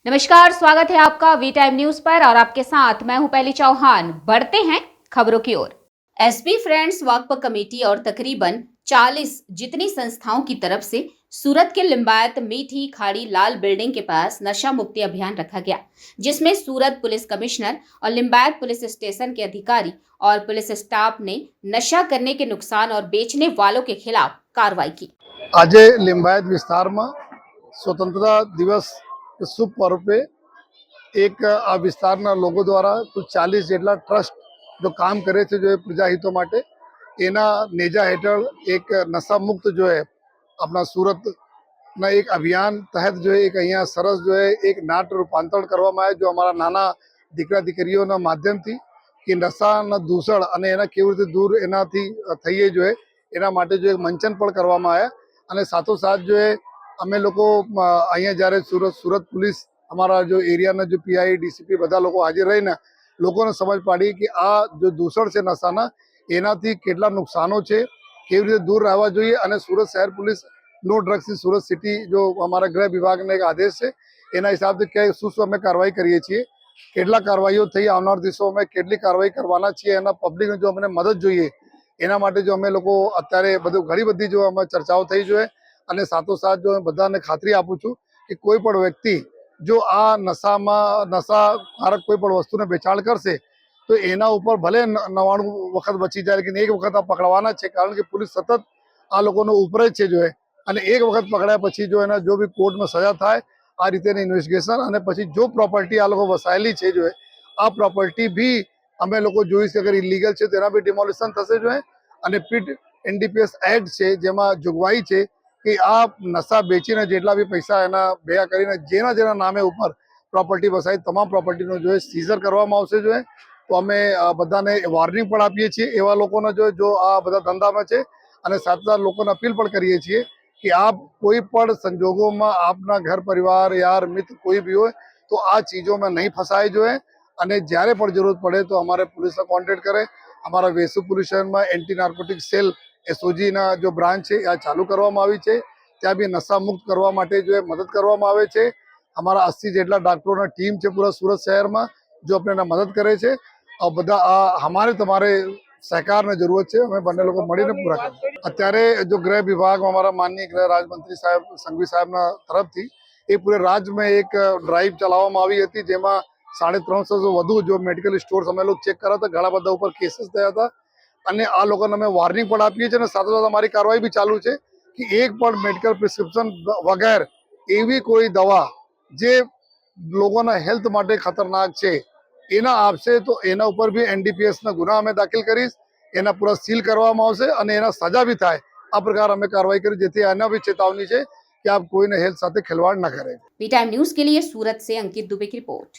नमस्कार, स्वागत है आपका वी टाइम न्यूज पर और आपके साथ मैं हूं पहली चौहान। बढ़ते हैं खबरों की ओर। एसपी फ्रेंड्स वक्फ कमेटी और तकरीबन 40 जितनी संस्थाओं की तरफ से सूरत के लिम्बायत मीठी खाड़ी लाल बिल्डिंग के पास नशा मुक्ति अभियान रखा गया, जिसमें सूरत पुलिस कमिश्नर और लिम्बायत पुलिस स्टेशन के अधिकारी और पुलिस स्टाफ ने नशा करने के नुकसान और बेचने वालों के खिलाफ कार्रवाई की। आज लिम्बायत विस्तार में स्वतंत्रता दिवस शुभ पर्व पे एक आ વિસ્તારના લોકો દ્વારા કુલ 40 જેટલા ટ્રસ્ટ જો કામ કરે છે જો પ્રજાહિતો માટે એના નેજા હેઠળ એક નશા મુક્ત જો है अपना सूरतना एक अभियान तहत जो एक अँ सरस जो है एक नाट रूपांतरण કરવામાં આવે जो અમારા નાના દીકરા દીકરીઓના માધ્યમથી કે નશાના દૂષણ અને એના કેવી રીતે દૂર એનાથી થઈએ જો है એના માટે જો એક મંચન પણ કરવામાં આવ્યા અને સાથોસાથ जो है અમે લોકો અહીંયા જ્યારે सूरत पुलिस અમારા जो एरियाના जो पीआई डीसीपी બધા લોકો હાજર રહીને લોકોને સમજ પાડી કે આ जो દૂષણ છે નશાના એનાથી કેટલા નુકસાનો છે, કેવી રીતે દૂર રહેવા જોઈએ અને સુરત શહેર પોલીસ નો ડ્રગ્સ ઇન સુરત સિટી जो અમારા ગૃહ વિભાગનો એક આદેશ છે એના હિસાબથી કે શું અમે કાર્યવાહી કરીએ છીએ, કેટલા કાર્યવાહીઓ થઈ, આવનાર દિવસોમાં કેટલી કાર્યવાહી કરવાના છીએ, એના પબ્લિકને જો અમને મદદ જોઈએ એના માટે જો અમે લોકો અત્યારે બધું ઘણી બધી જો અમે ચર્ચાઓ થઈ જોઈએ અને સાથોસાથ જો બધાને ખાતરી આપું છું કે કોઈ પણ વ્યક્તિ જો આ નશાકારક કોઈ પણ વસ્તુને વેચાણ કરશે તો એના ઉપર ભલે 99 વખત બચી જાય લેકિન એક વખત આ પકડવાના છે, કારણ કે પોલીસ સતત આ લોકોનો ઉપર જ છે જો અને એક વખત પકડ્યા પછી જો એના જો બી કોર્ટમાં સજા થાય આ રીતેની ઇન્વેસ્ટિગેશન અને પછી જો પ્રોપર્ટી આ લોકો વસાયેલી છે જો આ પ્રોપર્ટી બી અમે લોકો જોઈશ કે અગર ઇલીગલ છે તેના બી ડિમોલિશન થશે જો અને પીટ એનડીપીએસ એક્ટ છે જેમાં જોગવાઈ છે કે આ નશા બેચીને જેટલા બી પૈસા એના ભેગા કરીને જેના નામે ઉપર પ્રોપર્ટી વસાય તમામ પ્રોપર્ટીનો જો સીઝર કરવામાં આવશે જો તો અમે બધાને વોર્નિંગ પણ આપીએ છીએ એવા લોકોને જો આ બધા ધંધામાં છે અને સાથે લોકોને અપીલ પણ કરીએ છીએ कि आप कोई पण संजोगों में आपना घर परिवार यार मित्र कोई भी हो तो आ चीज़ों में नहीं फंसाए जो है અને જ્યારે પણ જરૂરત પડે તો અમારે પોલીસને કોન્ટેક્ટ કરે। અમારા વેસુ પોલીસ સ્ટેશનમાં એન્ટી નાર્કોટિક સેલ એસઓજીના જો બ્રાન્ચ છે આ ચાલુ કરવામાં આવી છે, ત્યાં બી નશા મુક્ત કરવા માટે જો મદદ કરવામાં આવે છે। અમારા 80 જેટલા ડૉક્ટરોના ટીમ છે પૂરા સુરત શહેરમાં જો આપણે મદદ કરે છે और બધા આ हमारे તમારે सहकारની જરૂરત છે, અમે બંને લોકો મળીને પૂરા કરીએ। અત્યારે जो गृह विभाग हमारा माननीय गृह राज्य मंत्री साहब संघवी साहबના તરફથી એ પૂરે રાજ્યમાં એક ડ્રાઈવ ચલાવવામાં આવી હતી જેમાં 350 વધુ જો મેડિકલ સ્ટોર્સ અમે લોકો ચેક કર્યા હતા, ઘણા બધા ઉપર કેસીસ થયા હતા અને આ લોકોને અમે વોર્નિંગ પણ આપીએ છીએ અને સાથે સાથે અમારી કાર્યવાહી બી ચાલુ છે કે એક પણ મેડિકલ પ્રિસ્ક્રિપ્શન વગર એવી કોઈ દવા જે લોકોના હેલ્થ માટે ખતરનાક છે એના આપશે તો એના ઉપર બી એનડીપીએસના ગુના અમે દાખલ કરીશ, એના પૂરા સીલ કરવામાં આવશે અને એના સજા બી થાય આ પ્રકાર અમે કાર્યવાહી કરી જેથી આના બી ચેતવણી છે कि आप कोई ने हेल्थ साथ खिलवाड़ न करें। वी टाइम न्यूज के लिए सूरत से अंकित दुबे की रिपोर्ट।